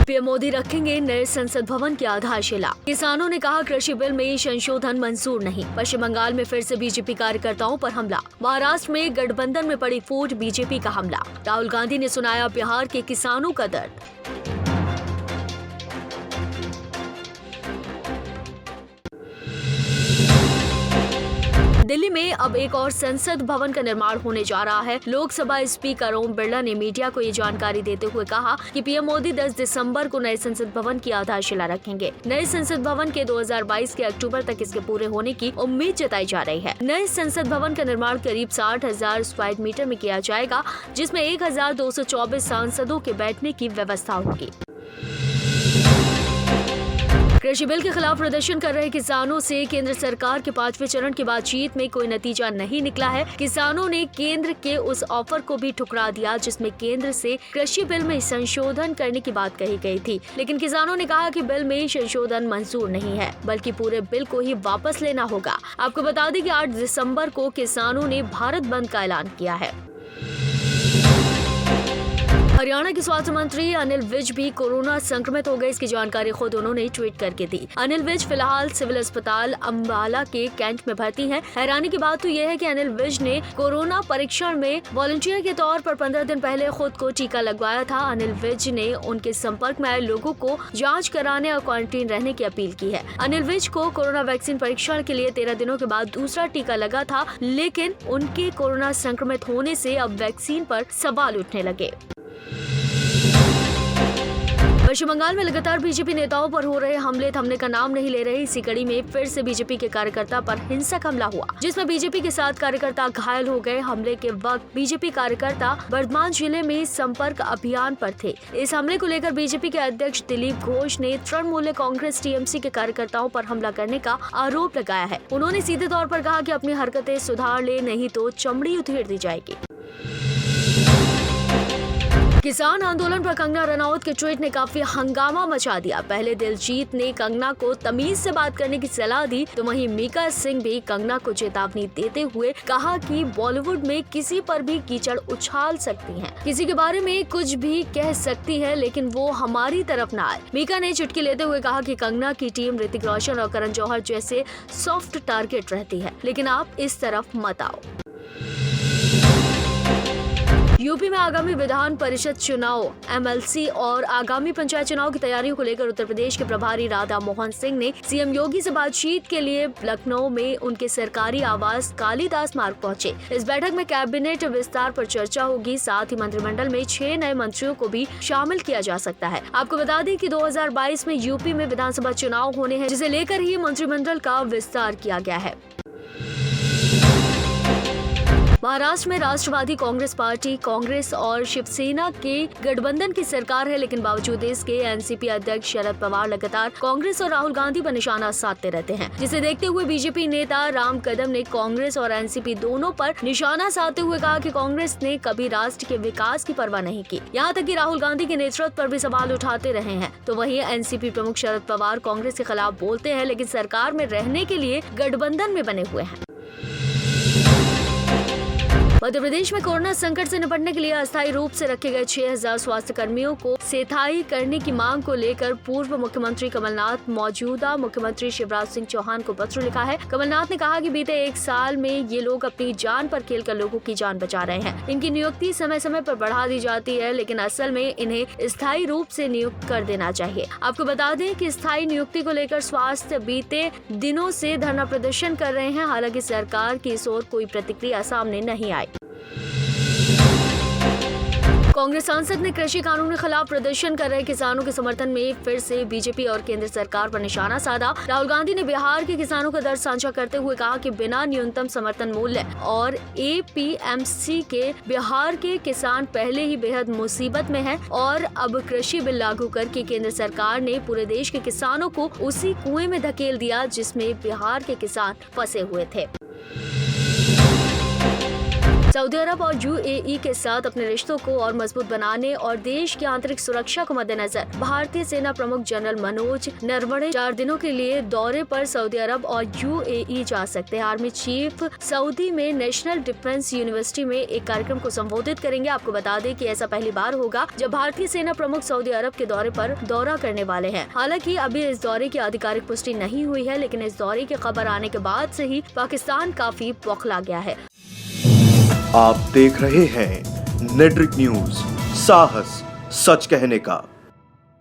PM Modi रखेंगे नए संसद भवन की आधारशिला। किसानों ने कहा कृषि बिल में संशोधन मंजूर नहीं। पश्चिम बंगाल में फिर से बीजेपी कार्यकर्ताओं पर हमला। महाराष्ट्र में गठबंधन में पड़ी फूट, बीजेपी का हमला। राहुल गांधी ने सुनाया बिहार के किसानों का दर्द। दिल्ली में अब एक और संसद भवन का निर्माण होने जा रहा है। लोकसभा स्पीकर ओम बिरला ने मीडिया को ये जानकारी देते हुए कहा कि पीएम मोदी 10 दिसंबर को नए संसद भवन की आधारशिला रखेंगे। नए संसद भवन के 2022 के अक्टूबर तक इसके पूरे होने की उम्मीद जताई जा रही है। नए संसद भवन का निर्माण करीब 60,000 स्क्वायर मीटर में किया जाएगा, जिसमें 1,224 सांसदों के बैठने की व्यवस्था होगी। कृषि बिल के खिलाफ प्रदर्शन कर रहे किसानों से केंद्र सरकार के 5वें चरण की बातचीत में कोई नतीजा नहीं निकला है। किसानों ने केंद्र के उस ऑफर को भी ठुकरा दिया जिसमें केंद्र से कृषि बिल में संशोधन करने की बात कही गई थी, लेकिन किसानों ने कहा कि बिल में संशोधन मंजूर नहीं है, बल्कि पूरे बिल को ही वापस लेना होगा। आपको बता दें कि 8 दिसंबर को किसानों ने भारत बंद का ऐलान किया है। हरियाणा के स्वास्थ्य मंत्री अनिल विज भी कोरोना संक्रमित हो गए। इसकी जानकारी खुद उन्होंने ट्वीट करके दी। अनिल विज फिलहाल सिविल अस्पताल अम्बाला के कैंट में भर्ती हैं। हैरानी की बात तो यह है कि अनिल विज ने कोरोना परीक्षण में वॉलंटियर के तौर पर 15 दिन पहले खुद को टीका लगवाया था। अनिल विज ने उनके संपर्क में आए लोगों को जाँच कराने और क्वारंटीन रहने की अपील की है। अनिल विज को कोरोना वैक्सीन परीक्षण के लिए 13 दिनों के बाद दूसरा टीका लगा था, लेकिन उनके कोरोना संक्रमित होने से अब वैक्सीन पर सवाल उठने लगे। पश्चिम बंगाल में लगातार बीजेपी नेताओं पर हो रहे हमले थमने का नाम नहीं ले रहे। इसी कड़ी में फिर से बीजेपी के कार्यकर्ता पर हिंसक हमला हुआ, जिसमें बीजेपी के 7 कार्यकर्ता घायल हो गए। हमले के वक्त बीजेपी कार्यकर्ता बर्धमान जिले में संपर्क अभियान पर थे। इस हमले को लेकर बीजेपी के अध्यक्ष दिलीप घोष ने तृणमूल कांग्रेस टीएमसी के कार्यकर्ताओं पर हमला करने का आरोप लगाया है। उन्होंने सीधे तौर पर कहा कि अपनी हरकतें सुधार ले, नहीं तो चमड़ी उधेड़ दी जाएगी। किसान आंदोलन पर कंगना रनौत के ट्वीट ने काफी हंगामा मचा दिया। पहले दिलजीत ने कंगना को तमीज से बात करने की सलाह दी, तो वहीं मीका सिंह भी कंगना को चेतावनी देते हुए कहा कि बॉलीवुड में किसी पर भी कीचड़ उछाल सकती हैं, किसी के बारे में कुछ भी कह सकती है, लेकिन वो हमारी तरफ ना आए। मीका ने चुटकी लेते हुए कहा कि कंगना की टीम ऋतिक रोशन और करण जौहर जैसे सॉफ्ट टारगेट रहती है, लेकिन आप इस तरफ मत आओ। यूपी में आगामी विधान परिषद चुनाव, एमएलसी और आगामी पंचायत चुनाव की तैयारियों को लेकर उत्तर प्रदेश के प्रभारी राधा मोहन सिंह ने सीएम योगी से बातचीत के लिए लखनऊ में उनके सरकारी आवास कालीदास मार्ग पहुंचे। इस बैठक में कैबिनेट विस्तार पर चर्चा होगी। साथ ही मंत्रिमंडल में 6 नए मंत्रियों को भी शामिल किया जा सकता है। आपको बता दें कि 2022 में यूपी में विधानसभा चुनाव होने हैं, जिसे लेकर ही मंत्रिमंडल का विस्तार किया गया है। महाराष्ट्र में राष्ट्रवादी कांग्रेस पार्टी, कांग्रेस और शिवसेना के गठबंधन की सरकार है, लेकिन बावजूद इसके एनसीपी अध्यक्ष शरद पवार लगातार कांग्रेस और राहुल गांधी पर निशाना साधते रहते हैं, जिसे देखते हुए बीजेपी नेता राम कदम ने कांग्रेस और एनसीपी दोनों पर निशाना साधते हुए कहा कि कांग्रेस ने कभी राष्ट्र के विकास की परवाह नहीं की, यहाँ तक कि राहुल गांधी के नेतृत्व पर भी सवाल उठाते रहे हैं। तो वहीं एनसीपी प्रमुख शरद पवार कांग्रेस के खिलाफ बोलते हैं, लेकिन सरकार में रहने के लिए गठबंधन में बने हुए हैं। मध्य प्रदेश में कोरोना संकट से निपटने के लिए अस्थायी रूप से रखे गए 6,000 स्वास्थ्य कर्मियों को सेठाई करने की मांग को लेकर पूर्व मुख्यमंत्री कमलनाथ मौजूदा मुख्यमंत्री शिवराज सिंह चौहान को पत्र लिखा है। कमलनाथ ने कहा कि बीते 1 साल में ये लोग अपनी जान पर खेलकर लोगों की जान बचा रहे हैं। इनकी नियुक्ति समय समय पर बढ़ा दी जाती है, लेकिन असल में इन्हें स्थायी रूप से नियुक्त कर देना चाहिए। आपको बता दें कि स्थायी नियुक्ति को लेकर स्वास्थ्य बीते दिनों से धरना प्रदर्शन कर रहे हैं। हालांकि सरकार की इस ओर कोई प्रतिक्रिया सामने नहीं आई। कांग्रेस सांसद ने कृषि कानून के खिलाफ प्रदर्शन कर रहे किसानों के समर्थन में फिर से बीजेपी और केंद्र सरकार पर निशाना साधा। राहुल गांधी ने बिहार के किसानों का दर्द साझा करते हुए कहा कि बिना न्यूनतम समर्थन मूल्य और एपीएमसी के बिहार के किसान पहले ही बेहद मुसीबत में हैं और अब कृषि बिल लागू करके केंद्र सरकार ने पूरे देश के किसानों को उसी कुएं में धकेल दिया जिसमें बिहार के किसान फंसे हुए थे। सऊदी अरब और यूएई के साथ अपने रिश्तों को और मजबूत बनाने और देश की आंतरिक सुरक्षा को मद्देनजर भारतीय सेना प्रमुख जनरल मनोज नरवणे 4 दिनों के लिए दौरे पर सऊदी अरब और यूएई जा सकते हैं। आर्मी चीफ सऊदी में नेशनल डिफेंस यूनिवर्सिटी में एक कार्यक्रम को संबोधित करेंगे। आपको बता दें कि ऐसा पहली बार होगा जब भारतीय सेना प्रमुख सऊदी अरब के दौरे पर दौरा करने वाले हैं। हालांकि अभी इस दौरे की आधिकारिक पुष्टि नहीं हुई है, लेकिन इस दौरे की खबर आने के बाद से ही पाकिस्तान काफी बौखला गया है। आप देख रहे हैं नेट्रिक न्यूज, साहस सच कहने का।